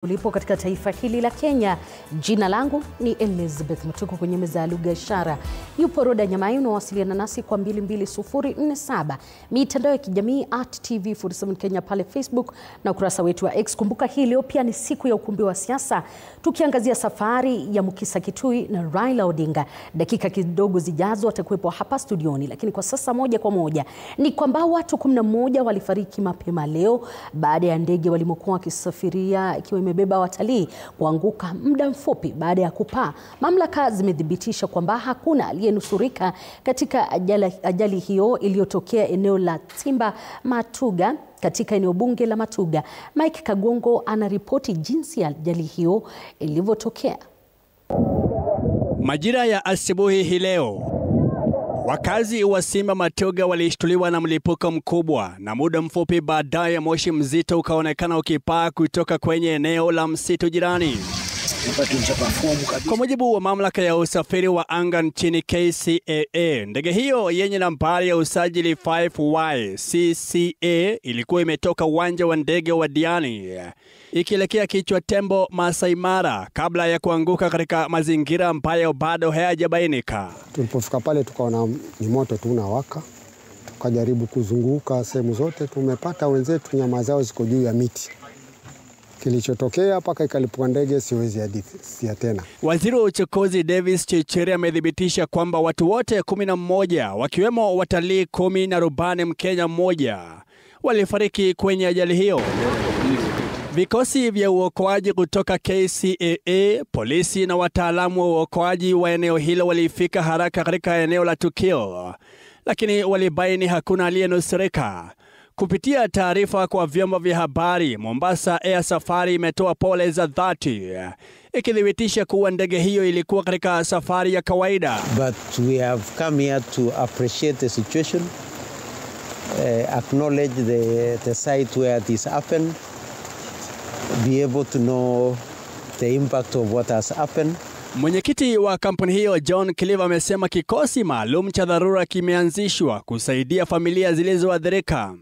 Ulipo katika taifa hili la Kenya. Jina langu ni Elizabeth Mtuku. Kwenye meza ya lugha ishara yupo Roda Nyamai. Unawasiliana nasi kwa 22047, mitandao ya kijamii @TV47 Kenya pale Facebook na ukurasa wetu wa X. Kumbuka hii leo pia ni siku ya ukumbi wa siasa, tukiangazia safari ya Mukisa Kitui na Raila Odinga. Dakika kidogo zijazo watakuwepo hapa studioni, lakini kwa sasa moja kwa moja ni kwamba watu 11 walifariki mapema leo baada ya ndege walimokuwa wakisafiria ikiwa imebeba watalii kuanguka muda mfupi baada ya kupaa. Mamlaka zimedhibitisha kwamba hakuna aliyenusurika katika ajali hiyo iliyotokea eneo la Timba Matuga katika eneo bunge la Matuga. Mike Kagongo anaripoti jinsi ajali hiyo ilivyotokea. Majira ya asubuhi hii leo, wakazi wa Timba Matuga walishtuliwa na mlipuko mkubwa, na muda mfupi baadaye moshi mzito ukaonekana ukipaa kutoka kwenye eneo la msitu jirani. Kwa mujibu wa mamlaka ya usafiri wa anga nchini KCAA, ndege hiyo yenye nambari ya usajili 5YCCA ilikuwa imetoka uwanja wa ndege wa Diani ikielekea Kichwa Tembo, Masai Mara, kabla ya kuanguka katika mazingira ambayo bado hayajabainika. Tulipofika pale tukaona ni moto tu unawaka, tukajaribu kuzunguka sehemu zote. Tumepata wenzetu nyama zao ziko juu ya miti. Kilichotokea paka ikalipua ndege siwezi hadithi tena. Waziri wa uchukuzi Davis Chirchir amedhibitisha kwamba watu wote 11 wakiwemo watalii 10 na rubani Mkenya mmoja walifariki kwenye ajali hiyo. Vikosi vya uokoaji kutoka KCAA, polisi na wataalamu wa uokoaji wa eneo hilo walifika haraka katika eneo la tukio, lakini walibaini hakuna aliyenusurika. Kupitia taarifa kwa vyombo vya habari, Mombasa Air Safari imetoa pole za dhati, ikithibitisha kuwa ndege hiyo ilikuwa katika safari ya kawaida. But we have come here to appreciate the situation, acknowledge the site where this happened, be able to know the impact of what has happened. Mwenyekiti wa kampuni hiyo John Clive amesema kikosi maalum cha dharura kimeanzishwa kusaidia familia zilizoathirika.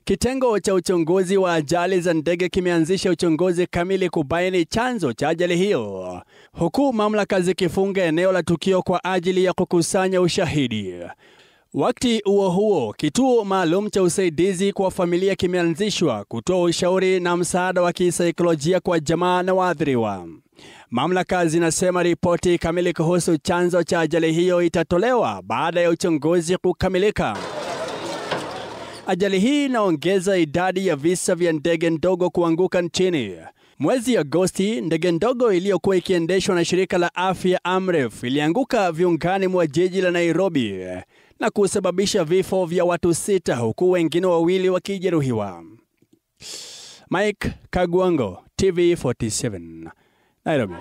Kitengo cha uchunguzi wa ajali za ndege kimeanzisha uchunguzi kamili kubaini chanzo cha ajali hiyo, huku mamlaka zikifunga eneo la tukio kwa ajili ya kukusanya ushahidi. Wakati huo huo, kituo maalum cha usaidizi kwa familia kimeanzishwa kutoa ushauri na msaada wa kisaikolojia kwa jamaa na waathiriwa. Mamlaka zinasema ripoti kamili kuhusu chanzo cha ajali hiyo itatolewa baada ya uchunguzi kukamilika. Ajali hii inaongeza idadi ya visa vya ndege ndogo kuanguka nchini. Mwezi Agosti, ndege ndogo iliyokuwa ikiendeshwa na shirika la afya Amref ilianguka viungani mwa jiji la Nairobi na kusababisha vifo vya watu 6 huku wengine 2 wakijeruhiwa. Mike Kagongo, TV47, Nairobi.